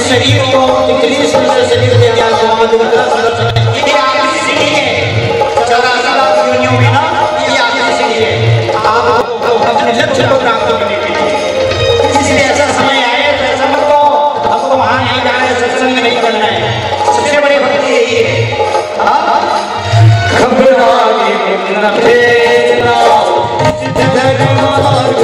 शरीर को इतनी सुंदर शरीर दे दिया ये आखिरी सीढ़ी है 84 लाख योनियों में ना ये आखिरी सीढ़ी है आपको अपने लक्ष्य को प्राप्त करने के लिए। इसलिए ऐसा समय आए तो ऐसा मत को हमको वहां नहीं जाना है, सत्संग में नहीं करना है। सबसे बड़ी भक्ति यही है। घबराए न फेरना धर्म मार्ग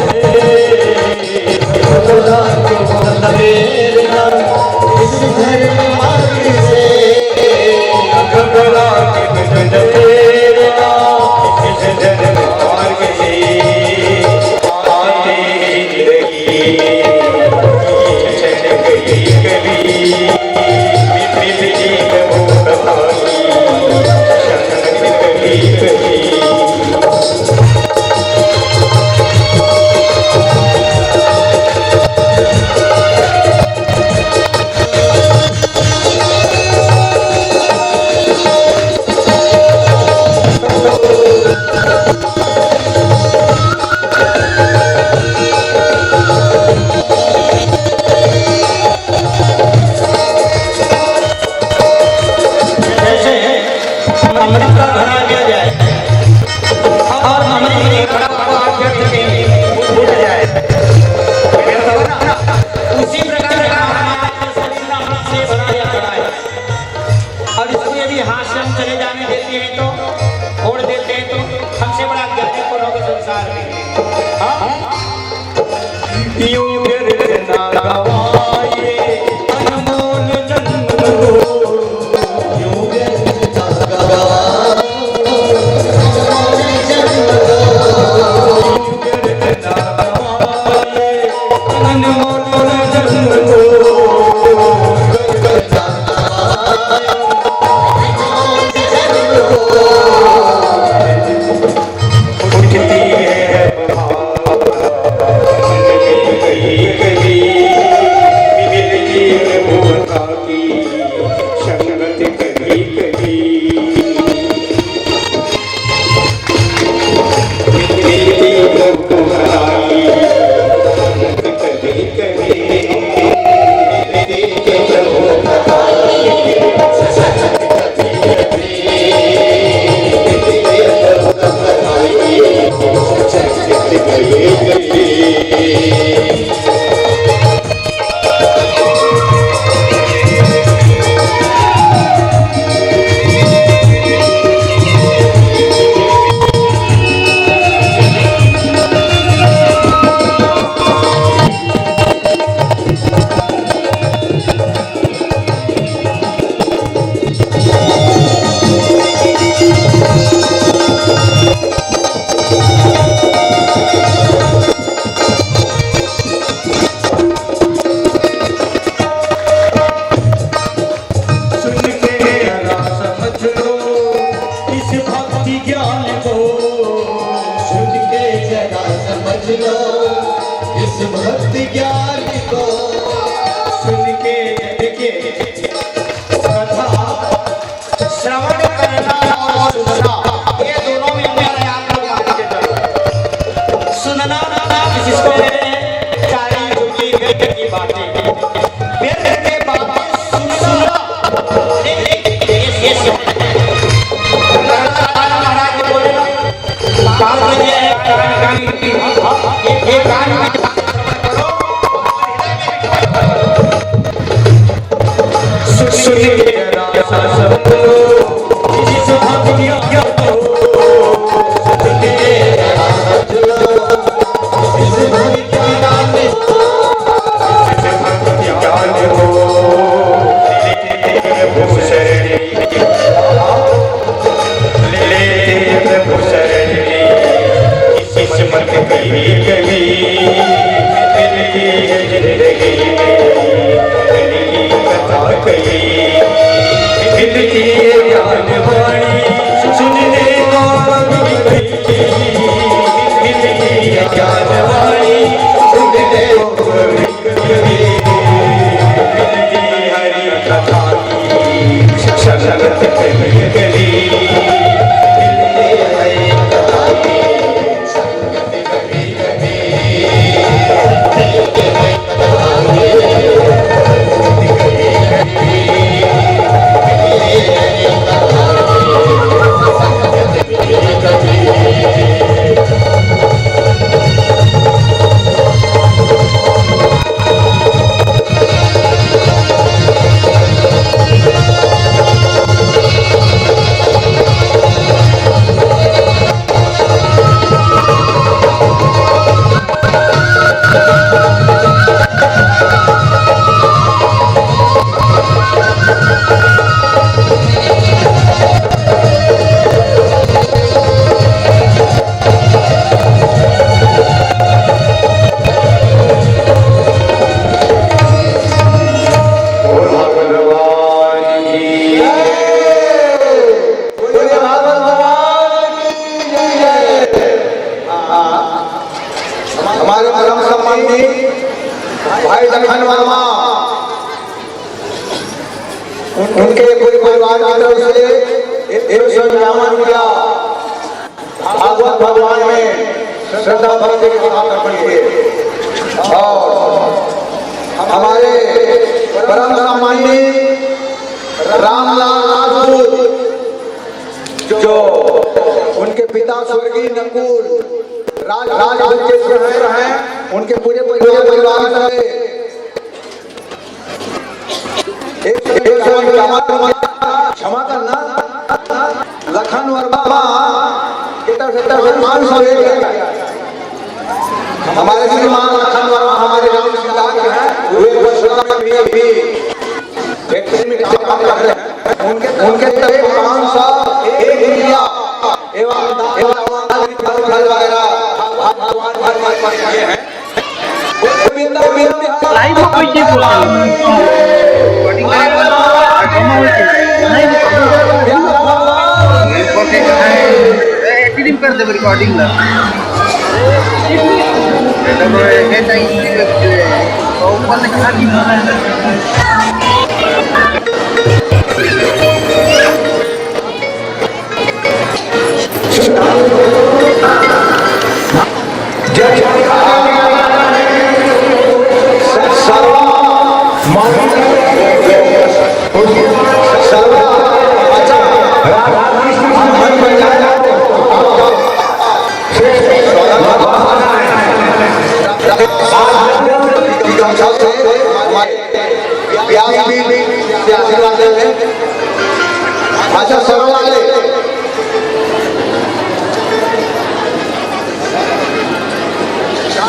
है जिंदगी में की कथा कही, मिलती है ज्ञान वाणी सुनने को मिलती है ज्ञान वाणी सुनने को मिलती हरि कथा की शरत कही गली, भाई लखन वर्मा उनके पूरे परिवार की तरफ से 151 किया भागवत भगवान में श्रद्धा भक्ति के साथ अर्पण किए। और हमारे परम सम्माननीय रामलाल राजपूत जो उनके पिता स्वर्गीय नकुल राजपूत के पुत्र हैं, उनके पूरे परिवार से क्षमा करना। लखन वर्मा हमारे श्रीमान लखन वर्मा हमारे गांव के हैं, वे भी फैक्ट्री में काम कर रहे हैं। उनके तरफ 501 रुपया एवं वगैरह किए हैं। लाइव में कोई चीज बोला कर दे रिकॉर्डिंग ला आशीर्वाद देंगे। अच्छा सर्व वाले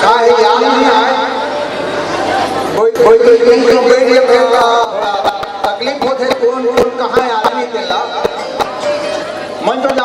काय याद नहीं आए, कोई तकलीफ होते कौन कौन कहाँ आदमी के ला मन तो जा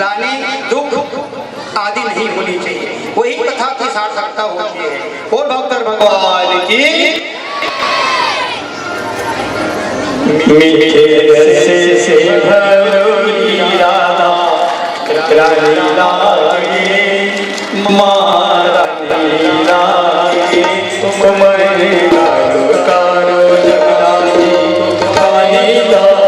ग्लानि दुख आदि नहीं होनी चाहिए, वही कथा की सार्थकता होती है। और भक्त भगवान की मीठे रस से भरोरी राधा रानी लागे महारानी लागे सुमन कारो कारो जगदानी कानी लागे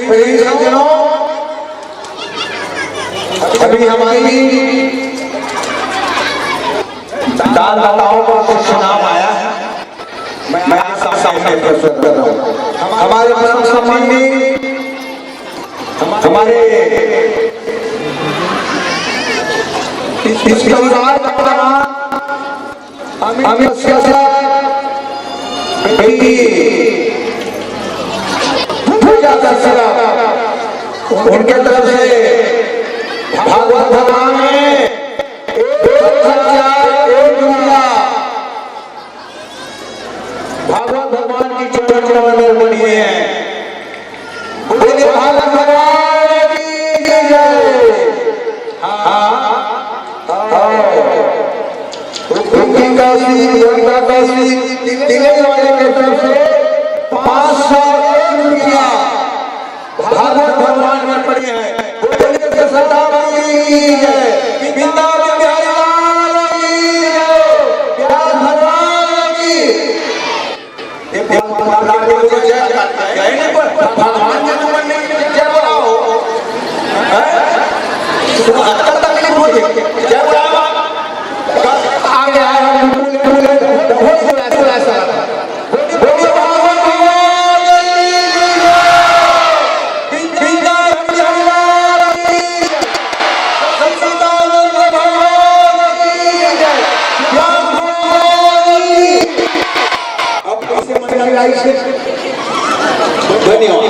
प्रिय सज्जनों, अभी हमारी दानदाताओं का कुछ नाम आया है, मैं आपके सामने प्रस्तुत कर रहा हूँ। हमारे परम सम्माननीय हमारे इस परिवार का नाम अमित शाह पूजा दर्शना उनके तरफ से भागवत भगवान में एक सच्चा एक दुनिया भागवत भगवान की चर्चा में बनी है। बोले भागवत भगवान की जय। उनकी काशी योगिता काशी तिलक वाले की तरफ से 500 रुपया भागवत भगवान में पड़ी है। बोले सदा की जय। बिंदा बिहारी लाल की जय। प्यार भगवान की ये भगवान को जय करता है। कहने पर भगवान के तुम नहीं जय बोलाओ, तुम हत्या तकलीफ होगी जय बोलाओ। आगे आया बोले बोले ऐसा बोले भगवान भगवान की जय। बिंदा बिहारी लाल की जय। सच्चिदानंद भगवान की जय। प्यार भगवान की। अब कैसे मन आई से धन्यवाद।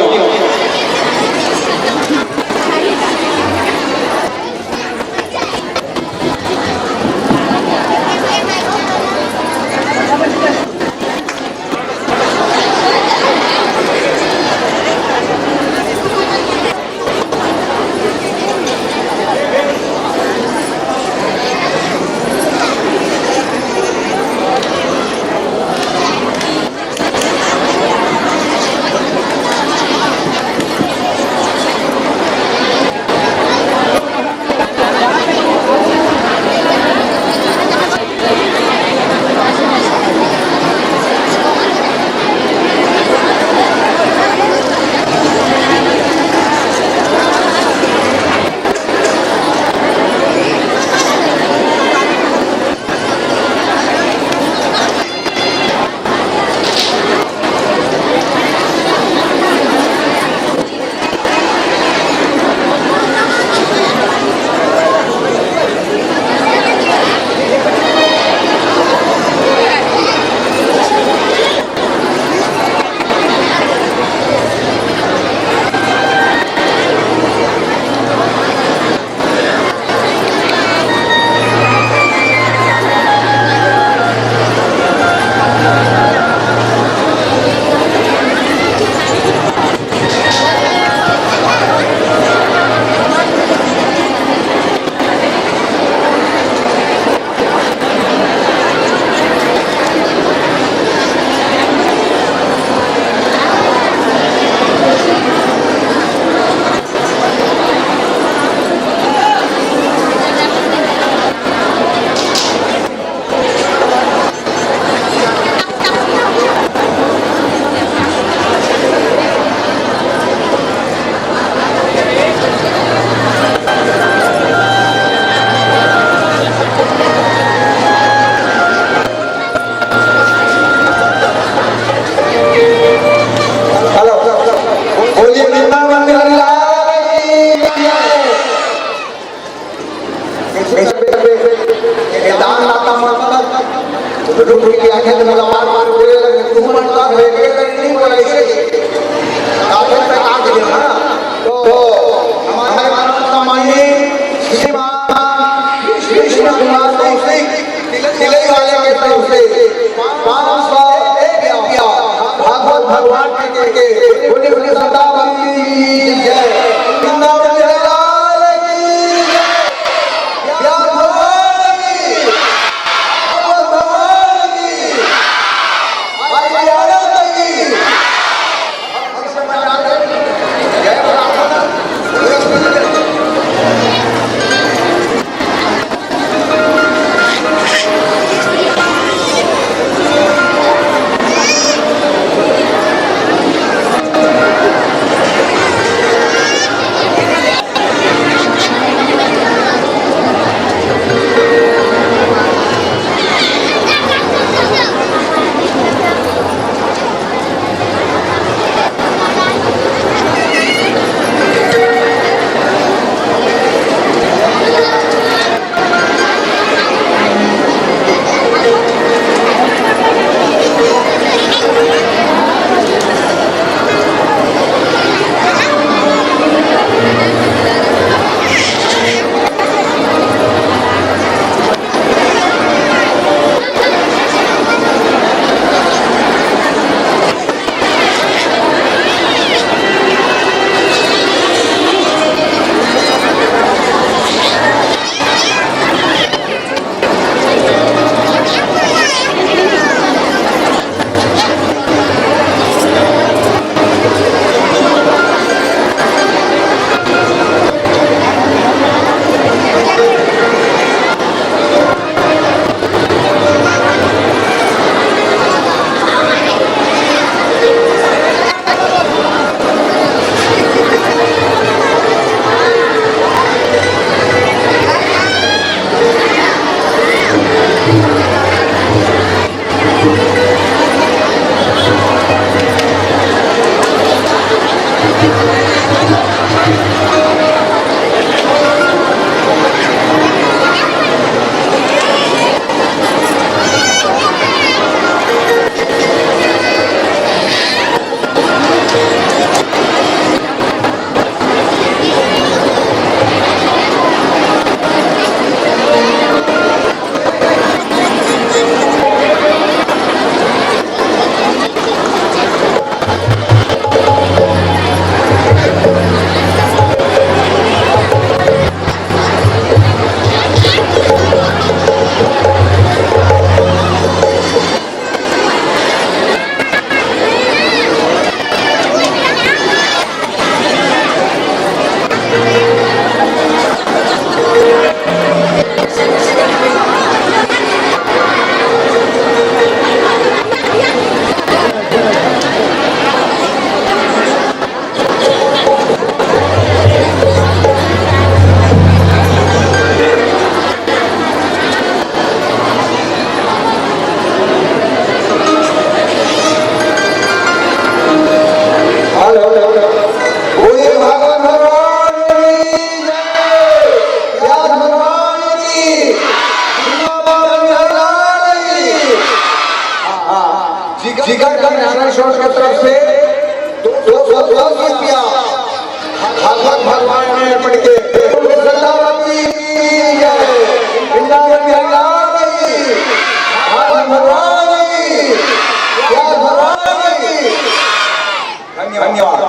भगवान ने अर्पण के सदावती की जय, वृंदावन बिहारी की, भगवान की, क्या भगवान की। धन्यवाद।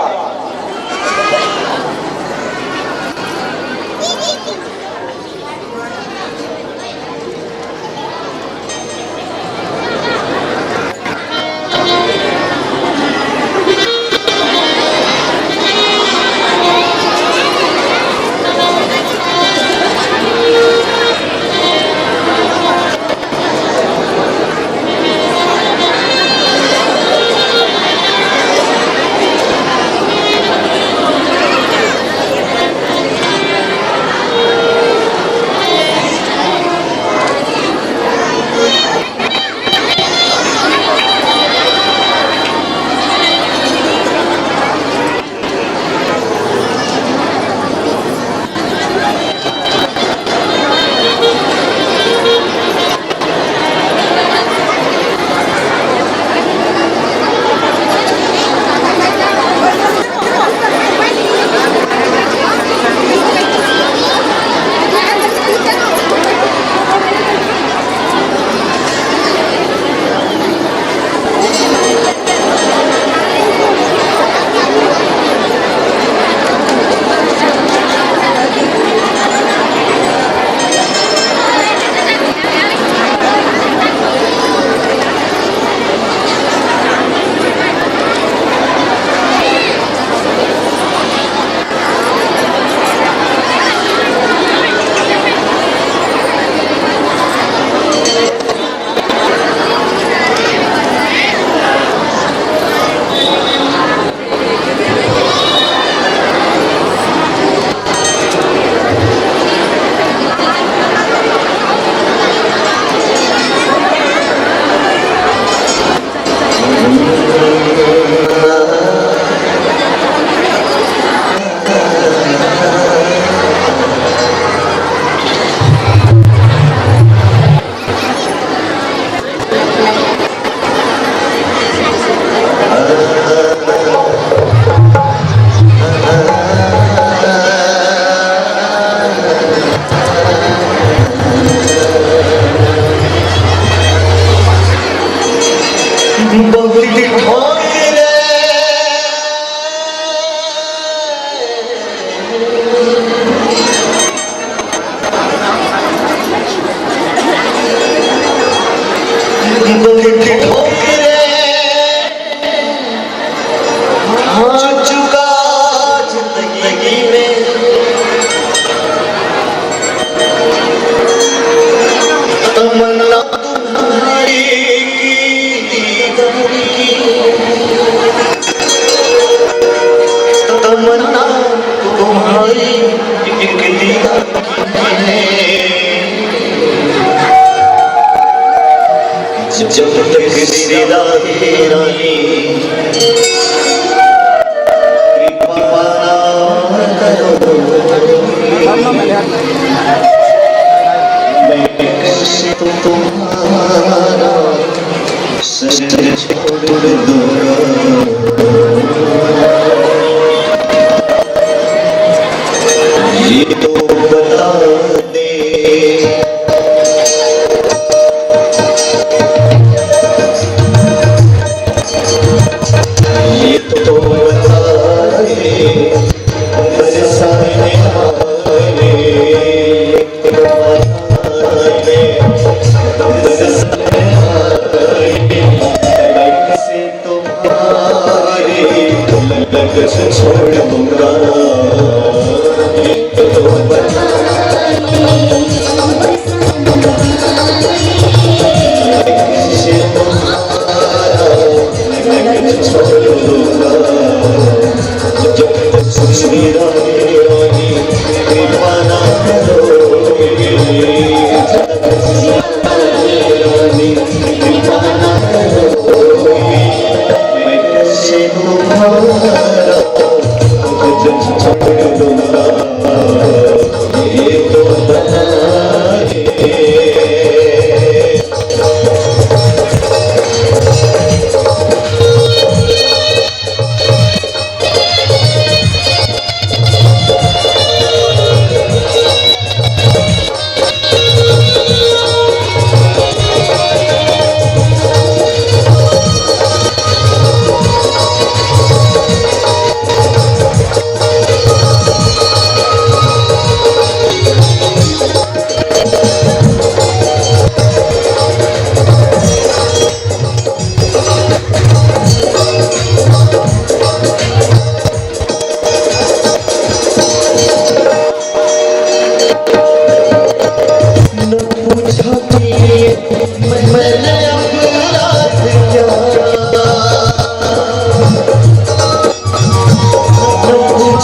तमन्ना तुम्हारी एक दीदार जब तक दीदा रानी कृपा करो मैं कैसे तुम्हारा सर छोड़ दूंगा ये तो बता दे ये तो बता दे बरसाने वाले बरसाने वाले कैसे तुम्हारे लग से छोड़ दूंगा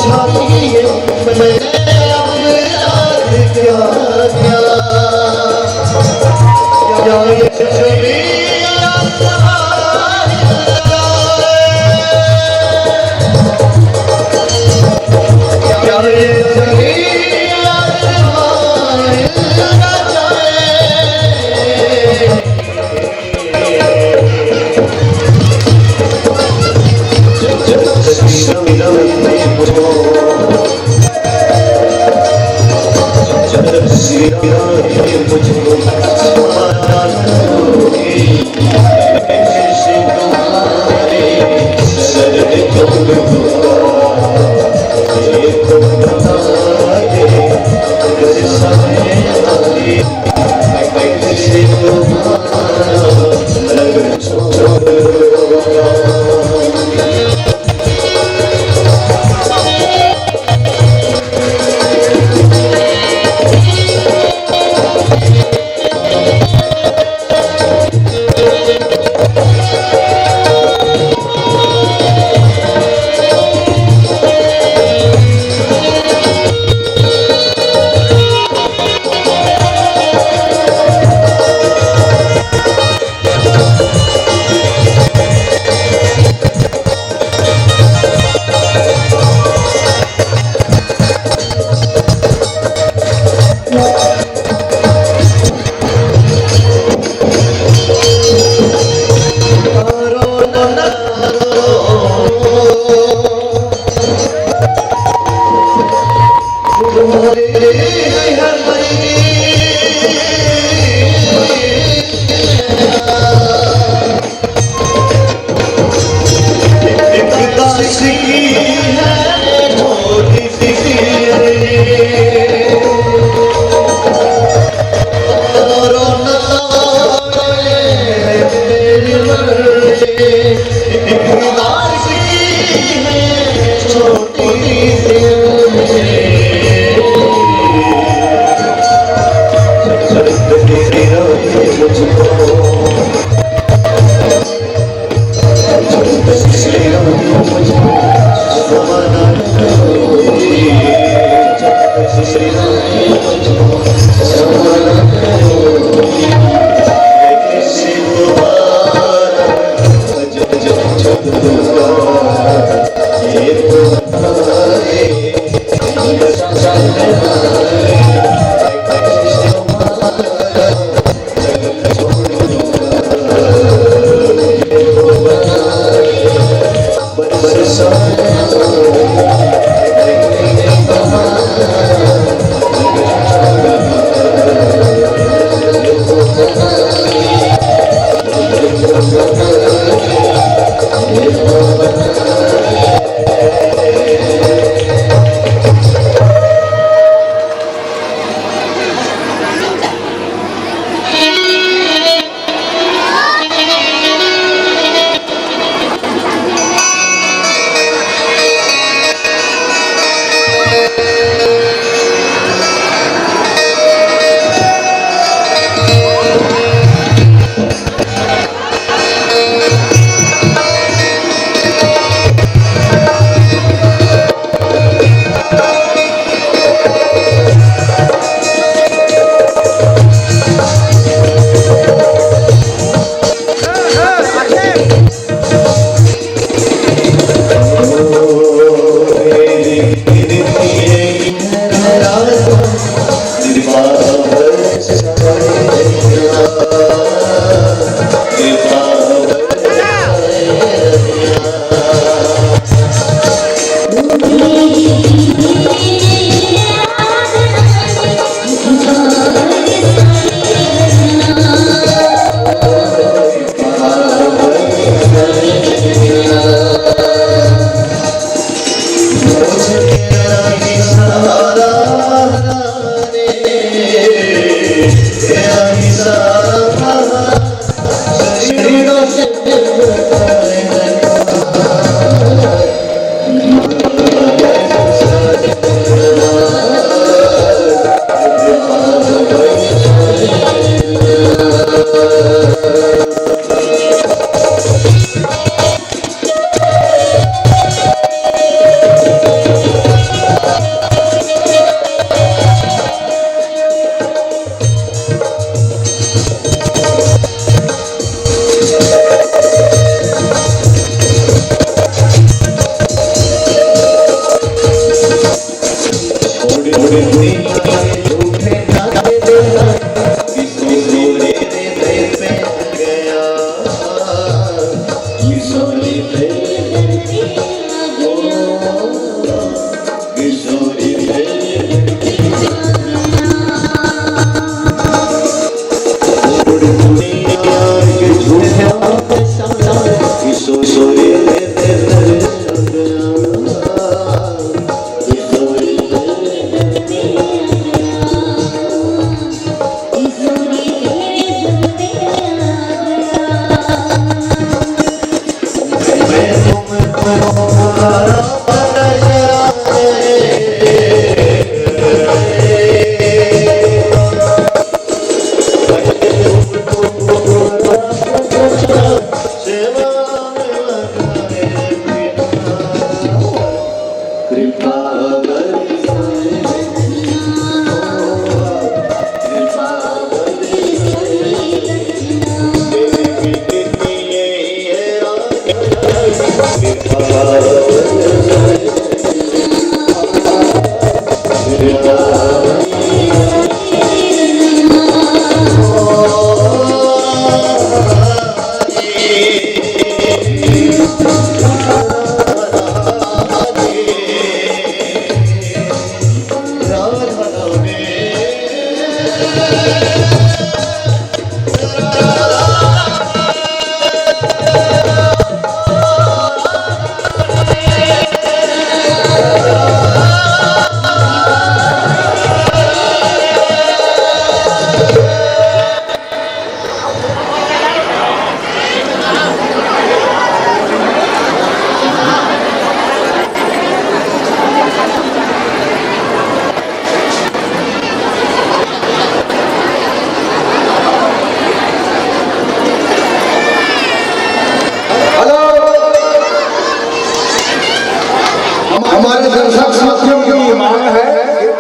चाहिए मैंने अपने आज क्या क्या क्या ये हमारे दर्शक साथियों की मांग है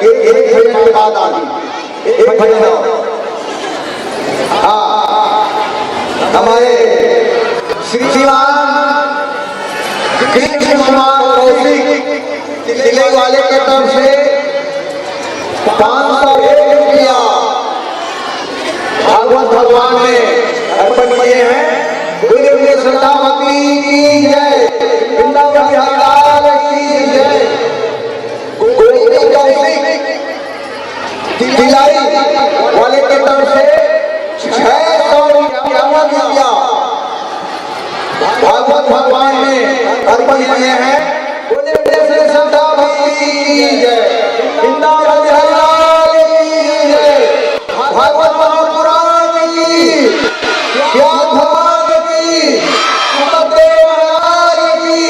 कि एक भजन के बाद आगे एक भजन हमारे श्रीमान कृष्ण कुमार कौशिक जिले वाले की तरफ से 501 रुपया भागवत भगवान ने अर्पण किए हैं। बोलिए श्रद्धावती की जय, वृंदावन बिहारी लाल की जय। गोविंद कौशिक तिलाई वाले की तरफ से 651 रुपया भागवत भगवान ने अर्पण किए हैं। बोलिए श्रद्धावती की जय, वृंदावन बिहारी लाल की जय। भागवत महापुराण की, ज्ञान भगवान की, सुखदेव महाराज की,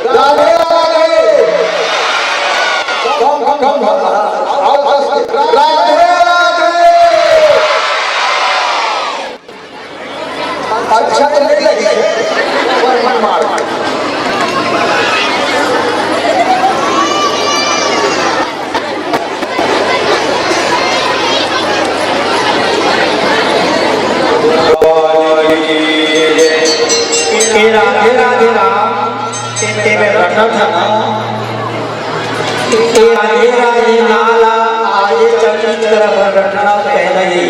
राधे राधे। राधे राधे। अच्छा तो नहीं लगी पर मन मार राधे राधे राम चिंते में रखा था ना। राधे राधे नाला आगे चलने की तरफ रखना पहला ही।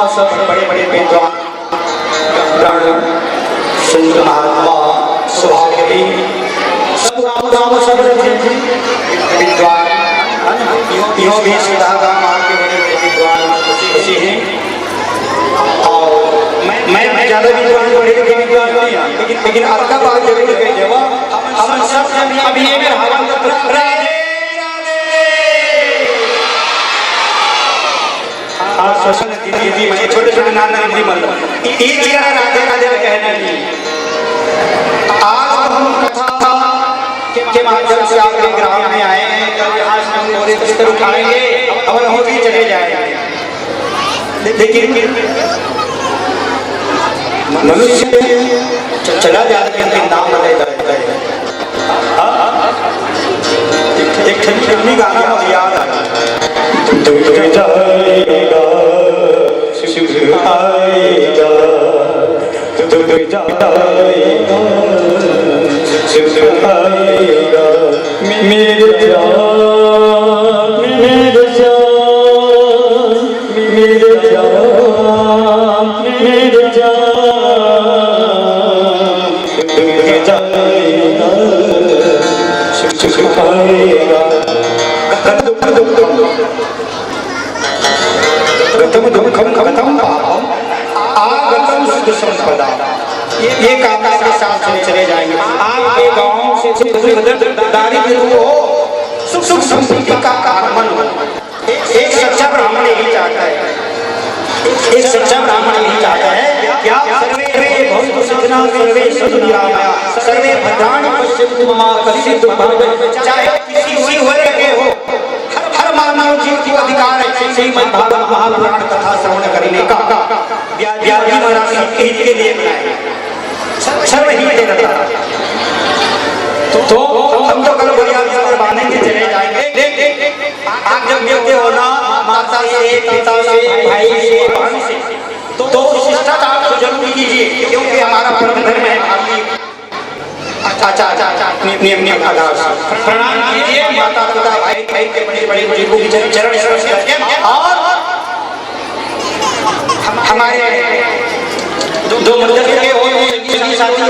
सब बड़े बड़े विद्वान संत महात्मा सुभाग्यवी सब गाँव सब विद्वान यो भी सीधा गाँव आपके बड़े विद्वान खुशी हैं। और मैं ज़्यादा विद्वान बड़े विद्वान नहीं है, लेकिन आपका बात जरूर कह देवा हम सब अभी एक हवन राधे हाँ सोशल दीदी मैं छोटे छोटे नाम नहीं मतलब एक जगह राधे राधे कहना नहीं। आज हम कथा के माध्यम से आपके ग्राम में आए हैं, कल यहाँ से हम बोले पुस्तक उठाएंगे और हम भी चले जाएंगे, लेकिन मनुष्य चला जाता है नाम बदल जाता है। एक फिल्मी गाना मुझे याद आया, जाएगा शुभ आएगा जाएगा शुभ आएगा मेरे जान मेरे जान मेरे जान मेरे जान जाएगा शुभ आएगा गतम दुखम गतम पापम आगतम सुख संपदा। ये काम के साथ चले जाएंगे। आपके गांव से दारिद्र्य हो, सुख समृद्धि का आगमन हो। एक सच्चा ब्राह्मण यही चाहता है, एक सच्चा ब्राह्मण यही चाहता है कि आप सर्वे भवन्तु सुखिनः सर्वे सन्तु निरामयाः सर्वे भद्राणि पश्यन्तु मा कश्चित् दुर्भाग्यं। चाहे किसी वर्ग के हो, हर मानव जीव की अधिकार है श्रीमद् भागवत महापुराण कथा श्रवण करने का। व्याधि महाराज सबके हित के लिए बनाए, सर्वहित दे रहा। तो हम तो कल बढ़िया बिस्तर बांधेंगे चले जाएंगे। आप जब मिलते हो ना माता से पिता से भाई से बहन से तो शिष्टाचार तो जरूर कीजिए, क्योंकि हमारा परम धर्म है। नियम आधार प्रणाम कीजिए माता पिता भाई भाई के बड़े बड़े बुजुर्गों की चरण स्पर्श करके। और हमारे दो मंदिर के हो सभी साथी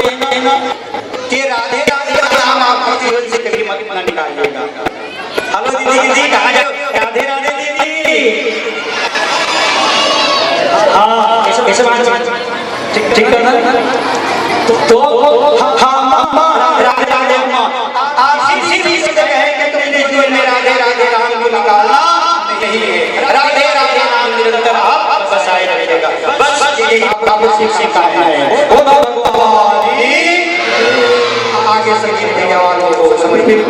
के राधे राधे नाम आपको जीवन से कभी मत ना निकालिएगा। हेलो दीदी कहाँ जाओ? राधे राधे दीदी। हाँ कैसे बात ठीक है ना? तो हाँ राधे राधे आप सीधी से कहेंगे तो मेरे जीवन में राधे राधे नाम को निकालना नहीं है। राधे राधे नाम निरंतर आप बसाए रखिएगा, बस यही आपको से कहना है। ओ भगवान आगे संगीत देने वालों को समर्पित।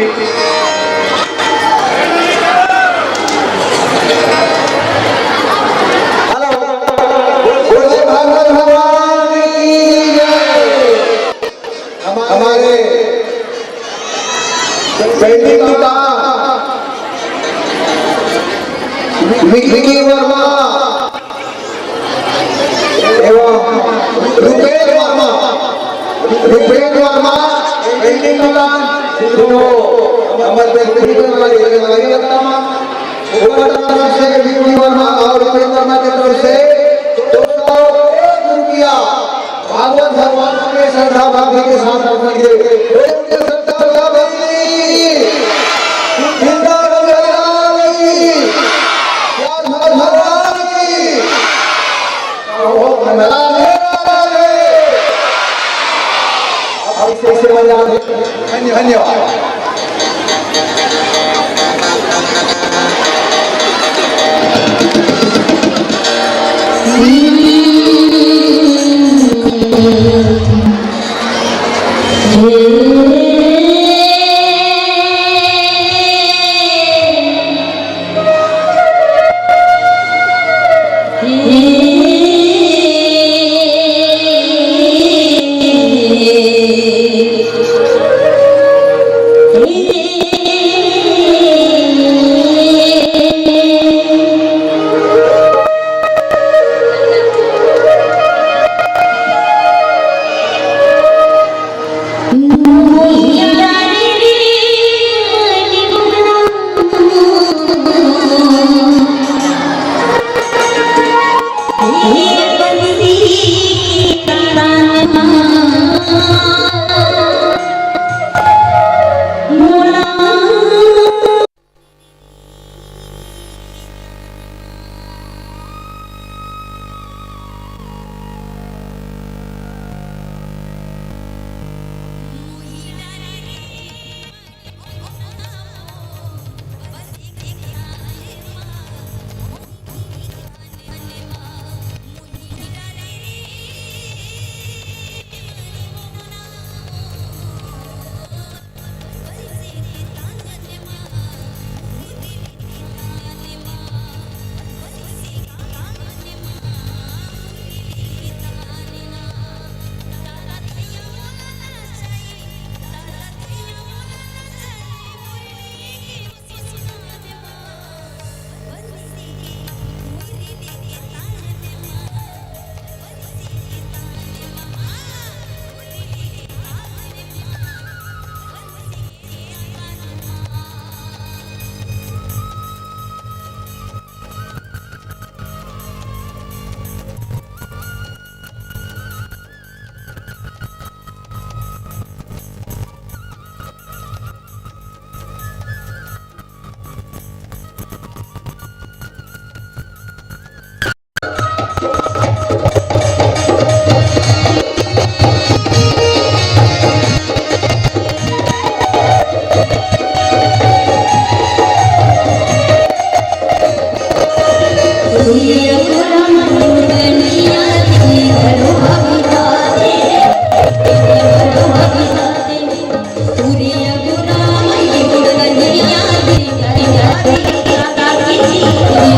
हमारे पेंटिंग का विकी वर्मा एवं रुपेश वर्मा पेंटिंग दुकान दोनों हमारे तरफ से विकी वर्मा और रुपेश वर्मा की तरफ से 201 रुपया भागवत भगवान के श्रद्धा भावी के साथ अर्पण किए। धन्यवाद।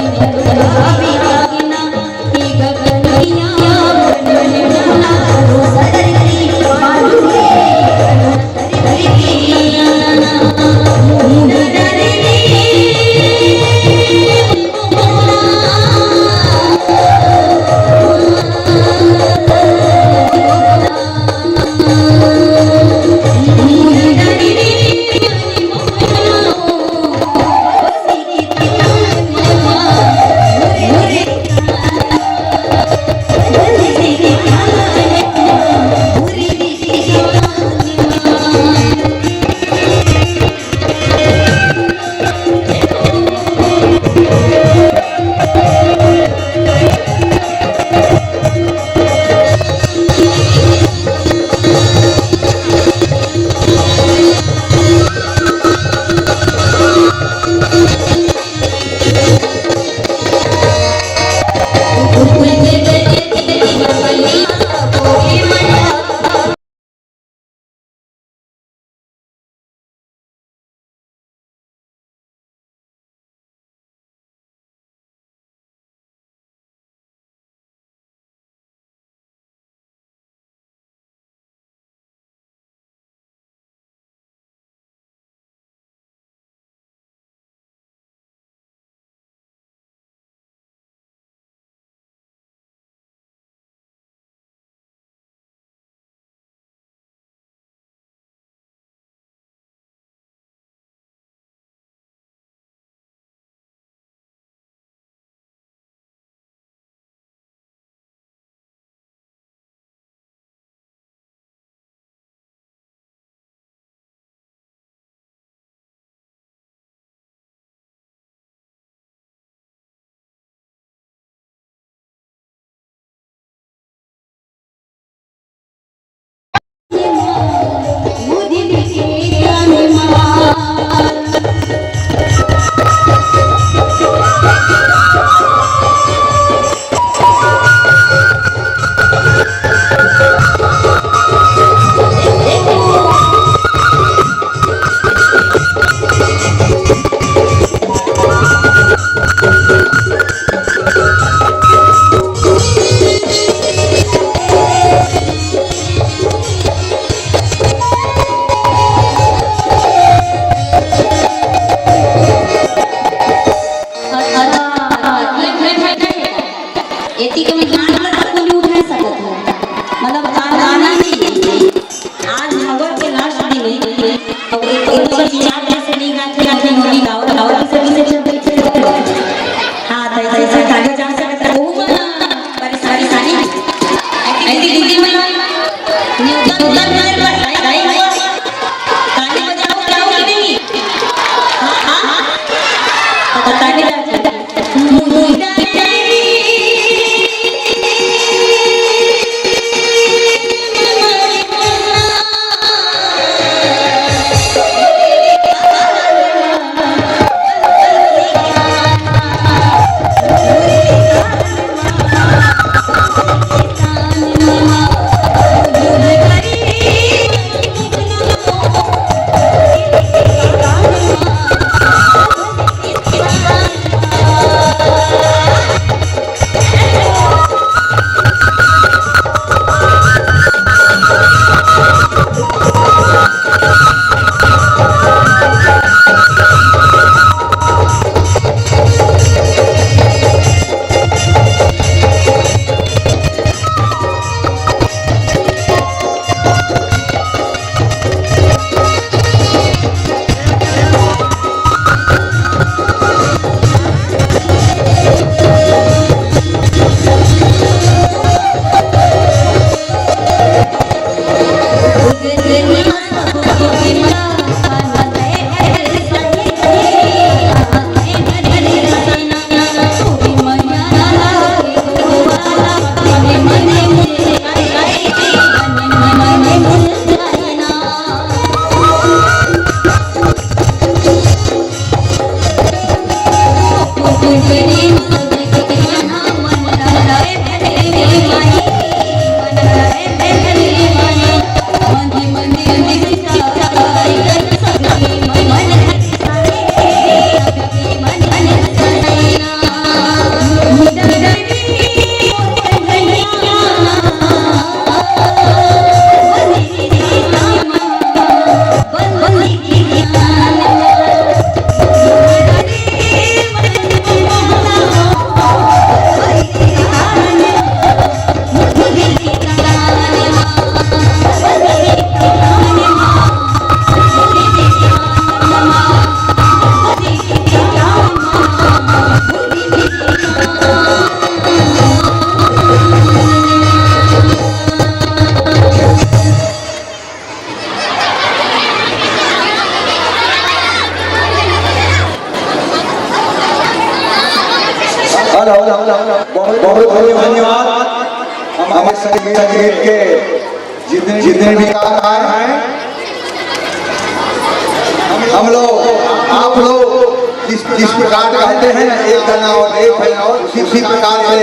Hãy subscribe cho kênh Ghiền Mì Gõ để không bỏ lỡ बहुत बहुत धन्यवाद हमारे संगीत के जितने भी कलाकार हैं। हम लोग आप लोग जिस प्रकार गाते हैं एक गाना और एक गाना और उसी प्रकार से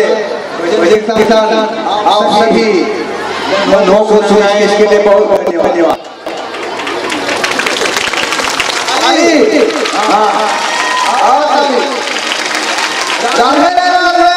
आप सभी मनों को सुनाए, इसके लिए बहुत धन्यवाद। राधे राधे।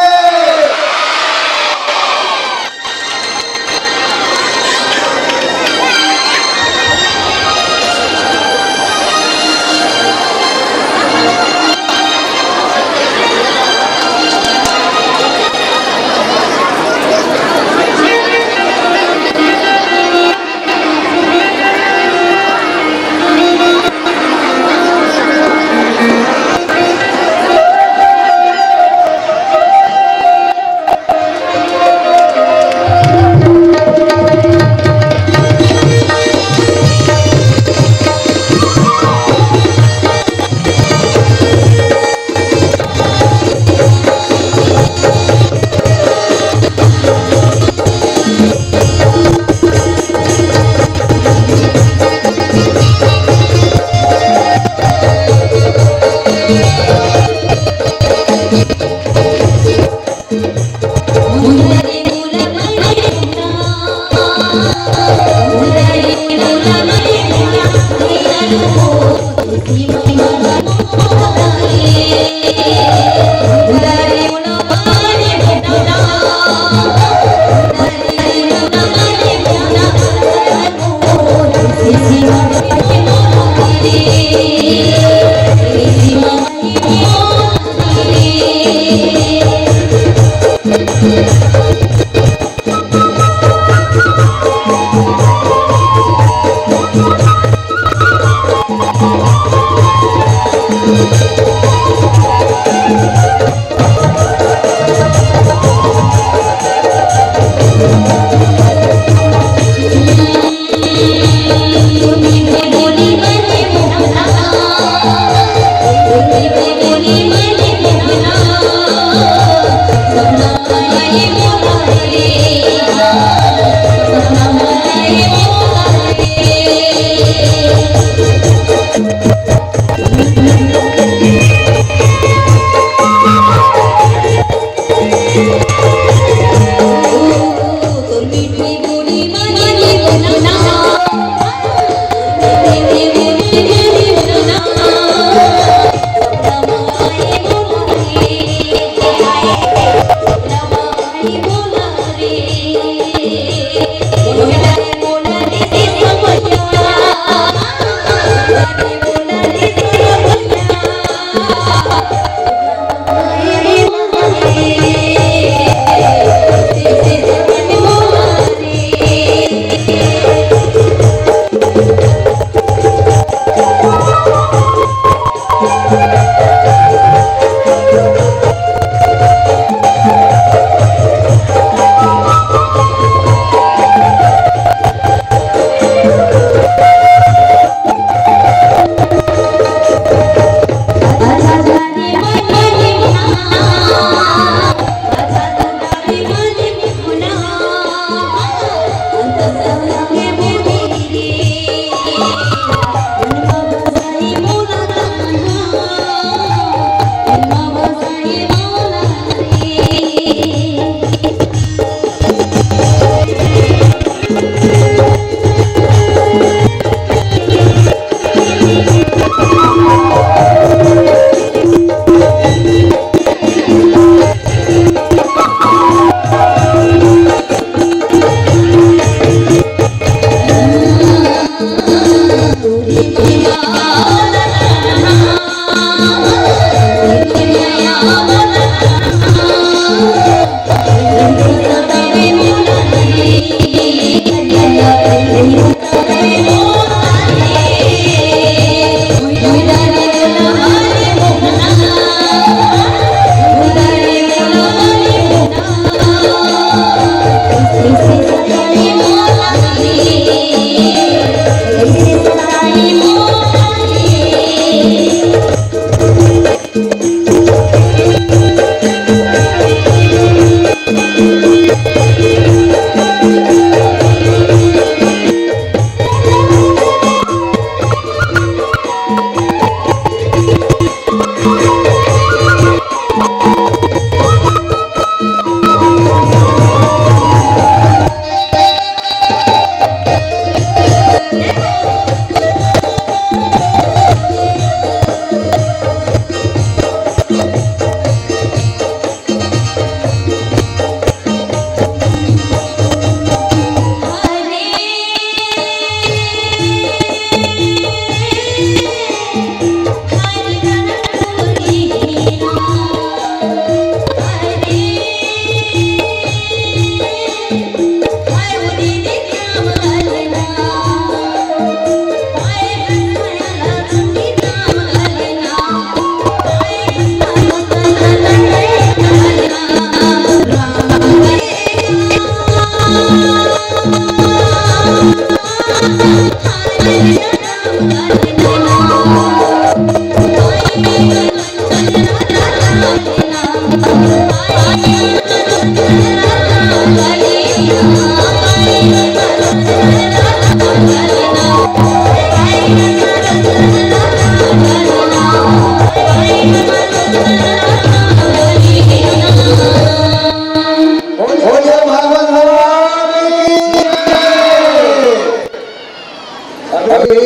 अभी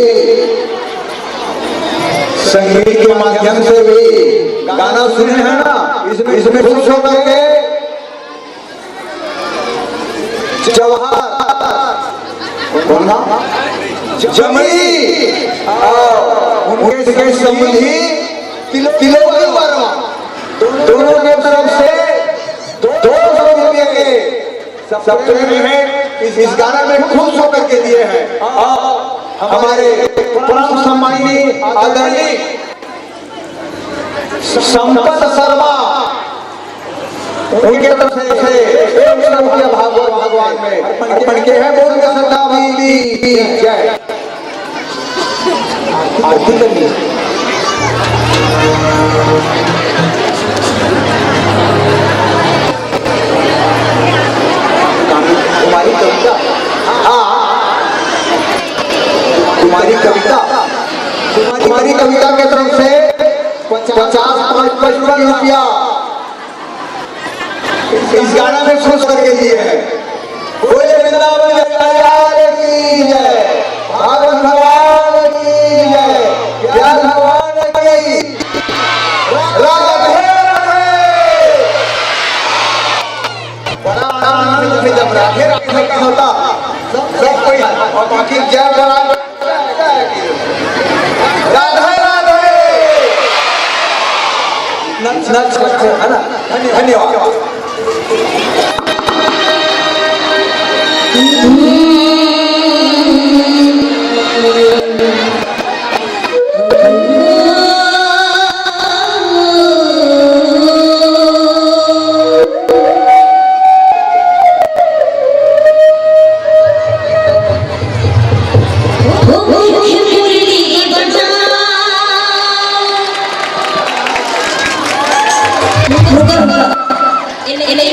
संगीत के माध्यम से भी गाना सुने हैं ना, इसमें खुश होकर के जवाहर जमनी उनके संबंधी तिलोकी वर्मा दोनों के तरफ से 200 रुपये के सब्सिडी में इस गाना में खुश होकर के दिए हैं। हमारे परम सम्मानीय आदरणीय संपत शर्मा उनके तरफ से 100 रुपया भागवत भगवान में अर्पण के हैं। बोल के सदा की जय। आरती करिए। कुमारी कविता, कुमारी कविता के तरफ से 50 रुपया इस गाना में खुश करके दिए हैं। बोले वृंदावन की जय, भागवत भगवान की जय, व्यास भगवान की राधे राधे। बड़ा आनंद में जब राधे राधे का होता सब कोई और बाकी जय भगवान राधे राधे है ना। धन्यवाद। ini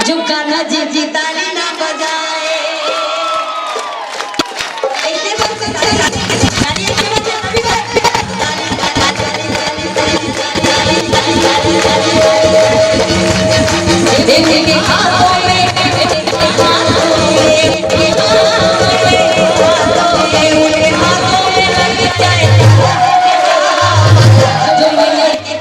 जो गाना जी ताली ना बजाए ऐसे ताली की बजा अभी देखे हाथों में लग जाए जो मैया की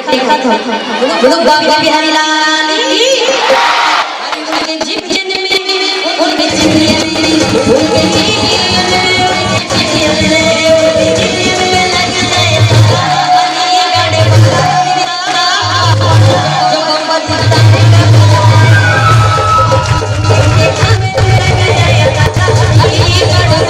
बोलो बाबा बिहारी लाल की उनके जीवन में उनके जीवन में उनके जीवन में लग जाए ये गाड़े जो मोहब्बत का उनके खाने लग जाए ये गाड़े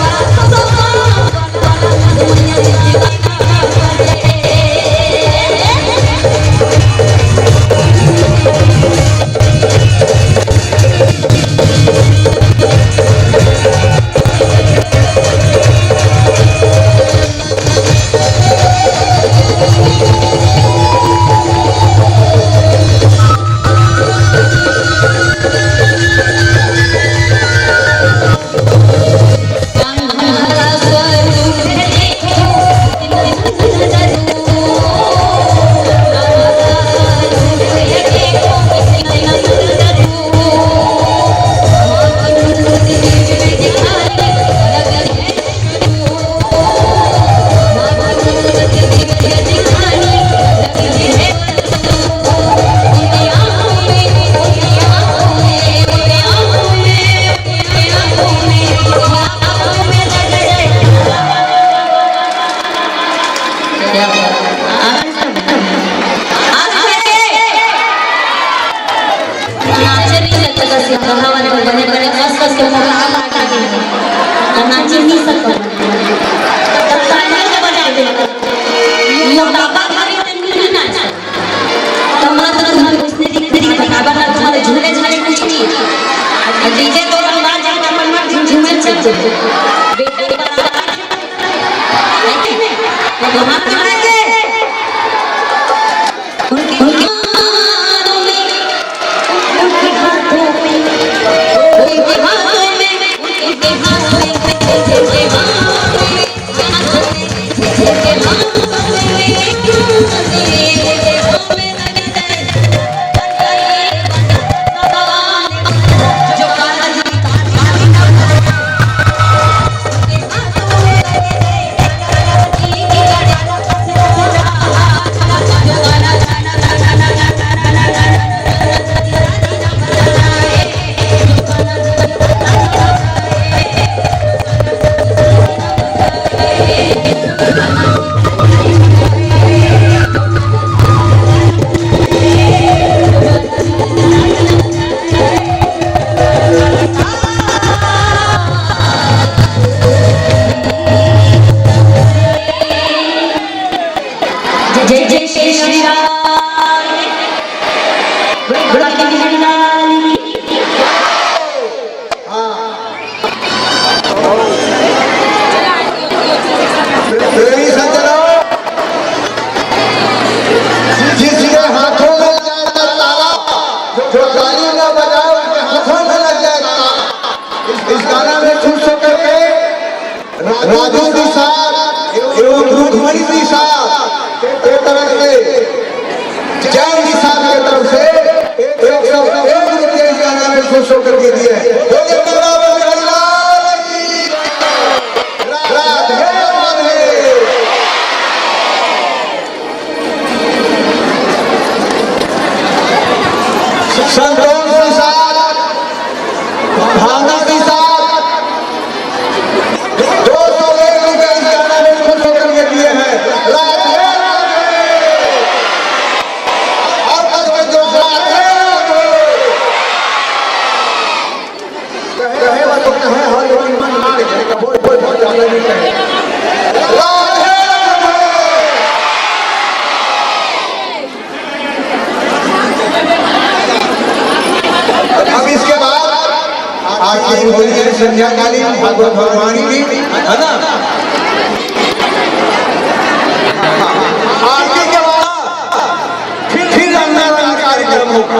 सकता तब तालियां जब बजा दे यो बाबा हमारी तंगी ना तब मात्र तुम्हारे उसने दिख बताबा ना तुम्हारे झूले झूले कुछ नहीं डीजे तो आवाज जाता मन में झूमे चल बेटे बड़ा तो हम तुम्हारे उनके हाथों में उनके हाथों में उनके हाथों में उनके हाथों में उनके हाथों जय जय श्री राम बड़ा के श्री राम प्रेमी सज्जनों, जिसके हाथों में लग जाए ताला, जो ताली न बजाए उसके हाथों में लग जाए ताला। इस गाना में खुश होकर के राजू जी साहब एवं रुक्मणी जी साहब के तरफ से, जैन जी साहब के तरफ से 101 रुपये इस गाना में खुश होकर के दिए हैं। बोलिए राधे राधे। संतोष के साथ, भावना के साथ 201 रुपये इस गाना में खुश होकर के दिए हैं। राधे राधे। और उसके जो राधे राधे कहे वो तो कहे हर कोई मन मार के बोल बोल बहुत ज्यादा नहीं कहे। राधे राधे। अब इसके बाद आखिर होली है संध्या कालीन भगवत भगवानी की, है ना? आरती के बाद फिर रंगारंग कार्यक्रम होगा।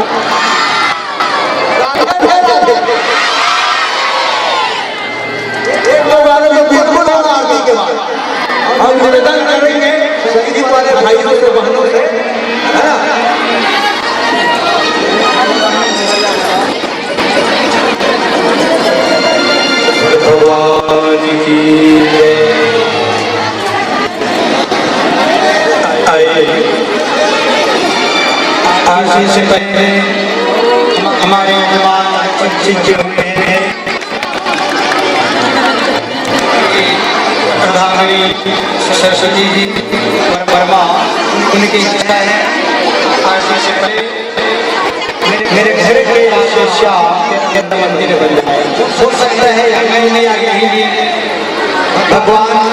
राधे राधे। एक दो बारों में बिल्कुल होगा आरती के बाद। हम निवेदन करेंगे संगीत वाले भाइयों से बहनों से, है ना? भगवान की आशीष से पहले हमारे जवान शिक्षित हुए हैं। प्रधानमंत्री सरस्वती जी वर्मा, उनकी इच्छा है आशीष से पहले मेरे घर के आशीषा मंदिर बन जाए। हो सकता है मैं नहीं आगे ही भगवान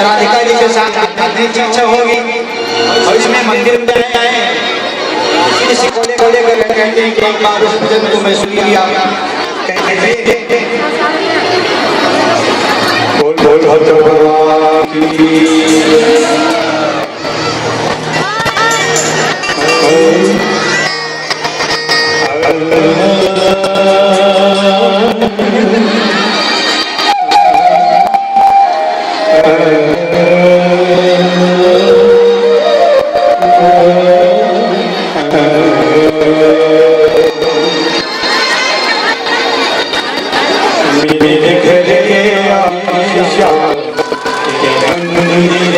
राधिका जी के साथ अपनी इच्छा होगी और इसमें मंदिर में आए इसी को लेकर कहते हैं कि एक बार उस भजन को मैं सुन लिया। बोल बोल भगवान की। मेरे घर के आशीषा मंदिर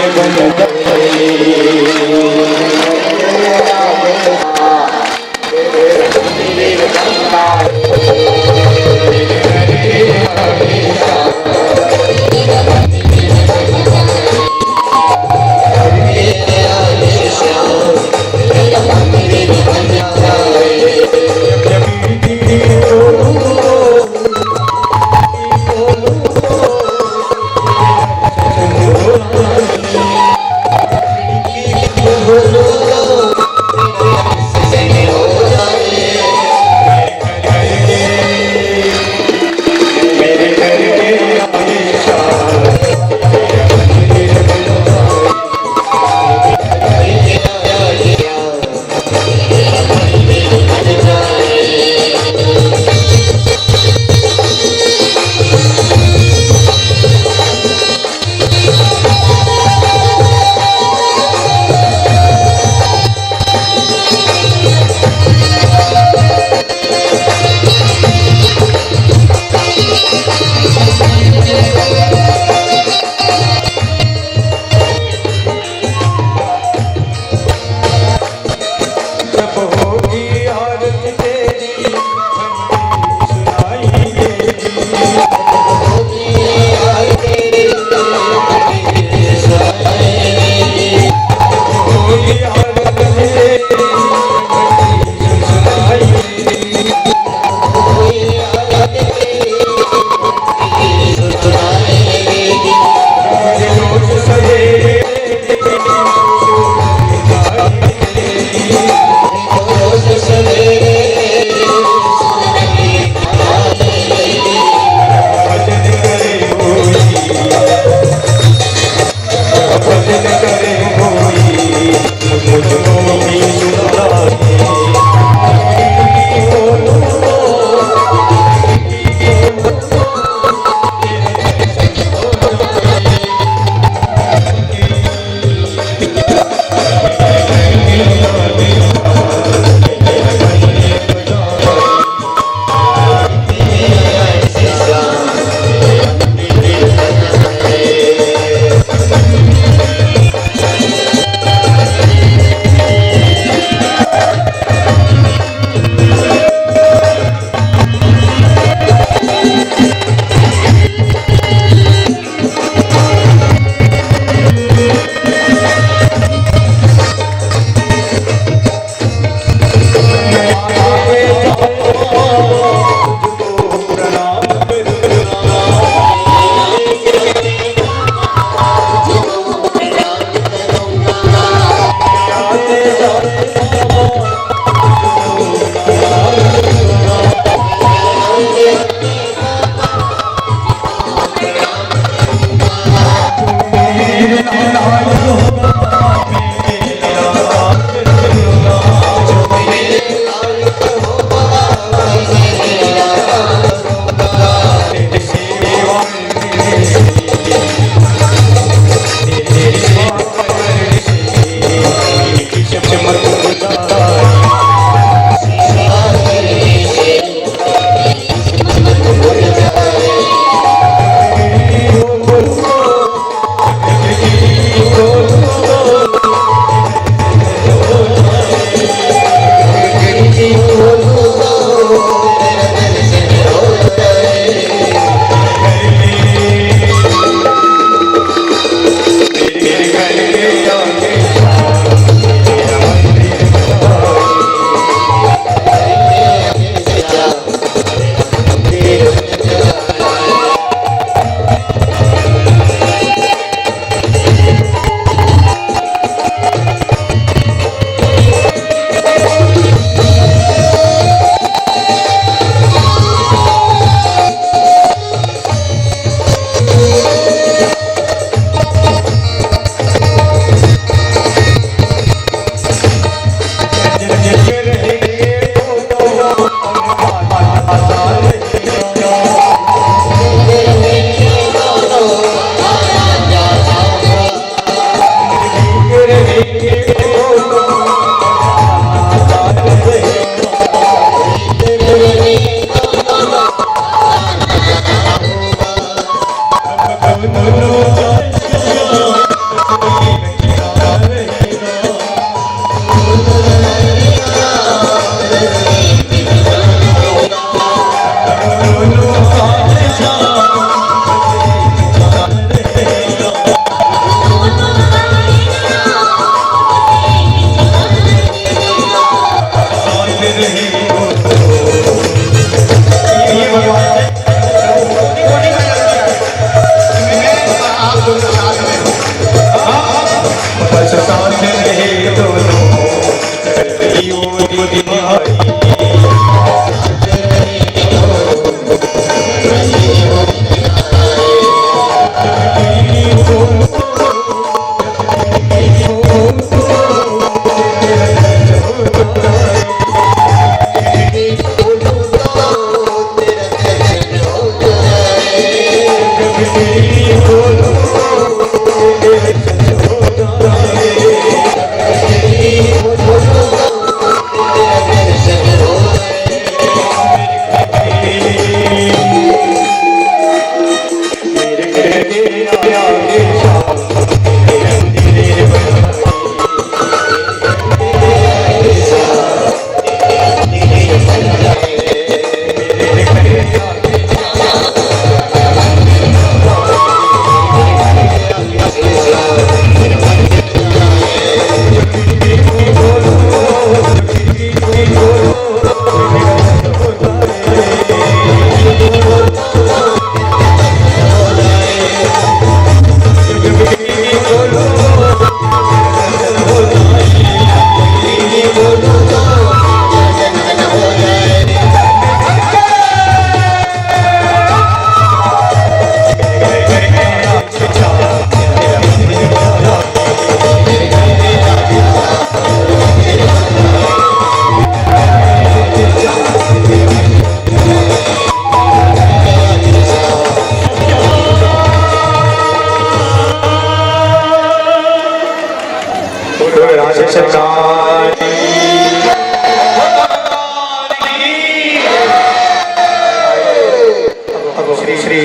श्री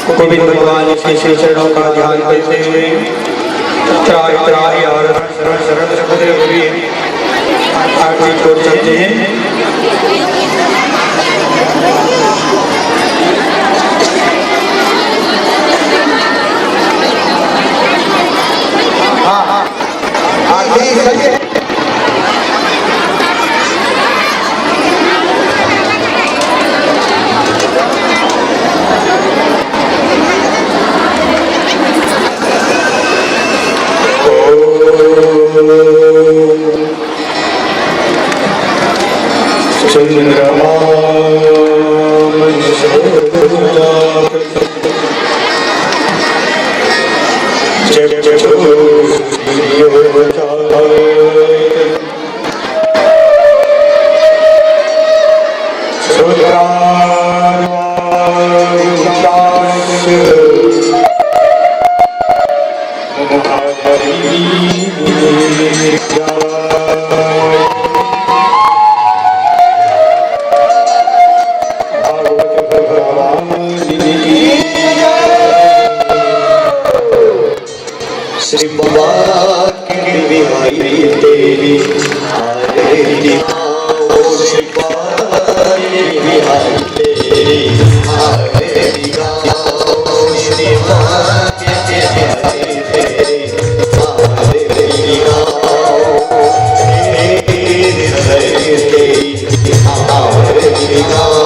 गोविंद भगवान के श्री चरणों का ध्यान करते हुए त्राहि त्राहि और शरण शरण शब्द हुए आरती को चलते हैं। श्री बाबा की बिहारी तेरी आरती गाओ, श्री बाबा की बिहारी तेरी आरती गाओ, श्री बाबा की बिहारी तेरी आरती गाओ, तेरी आरती गाओ।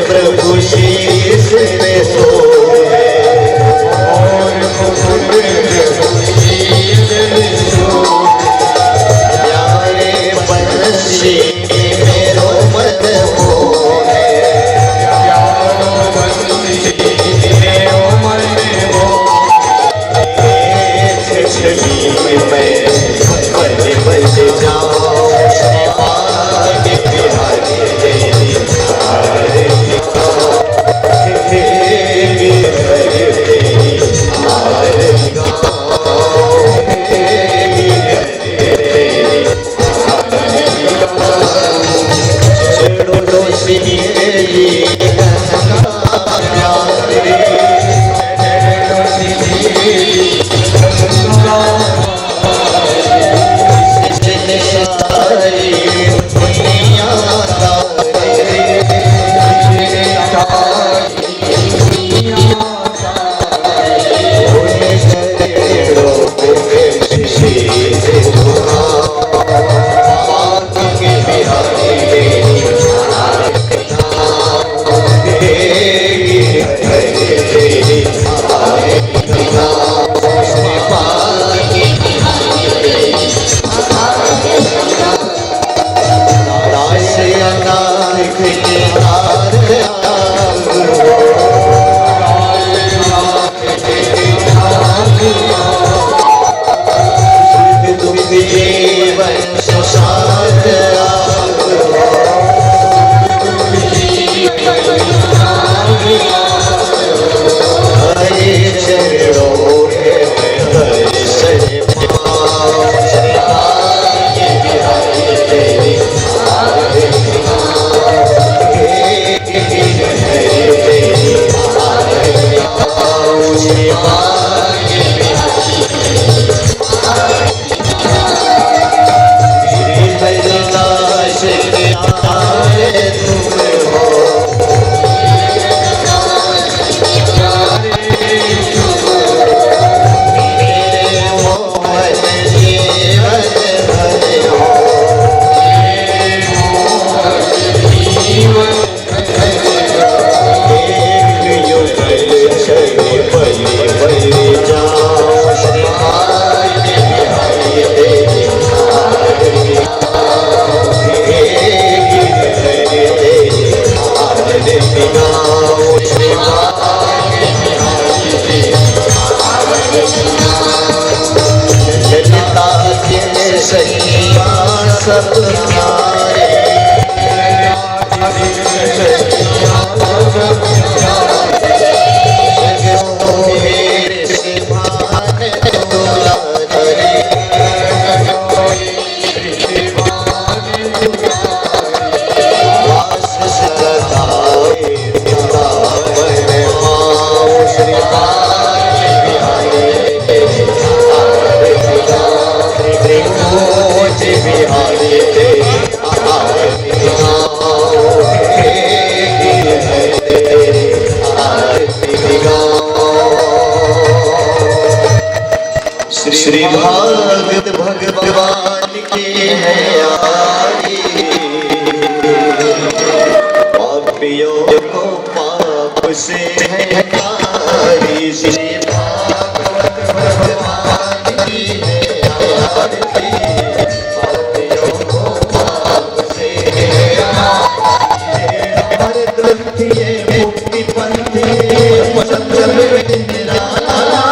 प्रभु शीश पे सोए, प्यारे बंसी मेरो मन मोहे, मैं बज जाऊं बिहारी तेरी सखिया सब प्यारे मेरे से भान दुलारे वास सदाए वृंदावन आओ श्री बिहारी श्री भागवत भगवान के है आगे पापियों को पाप से है तारी श्री भागवत भगवान की है आरती पापियों को पाप से है तारी ये मुक्ति पंथ चंचल निराला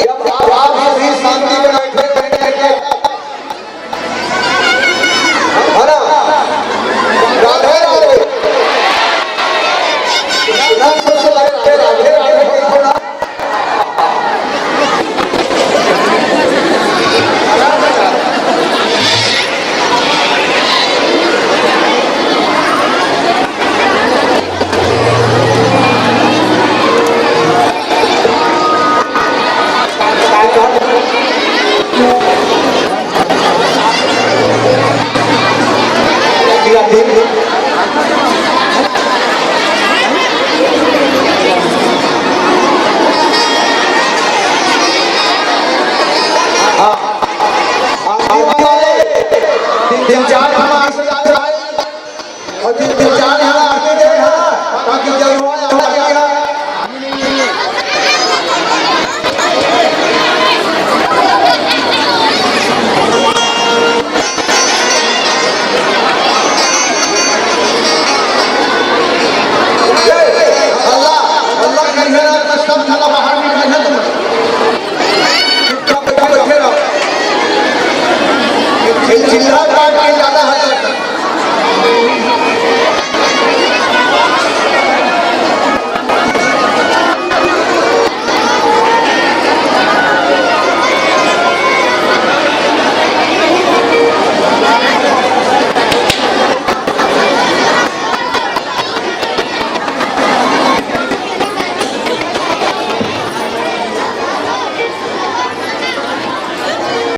जब आप सभी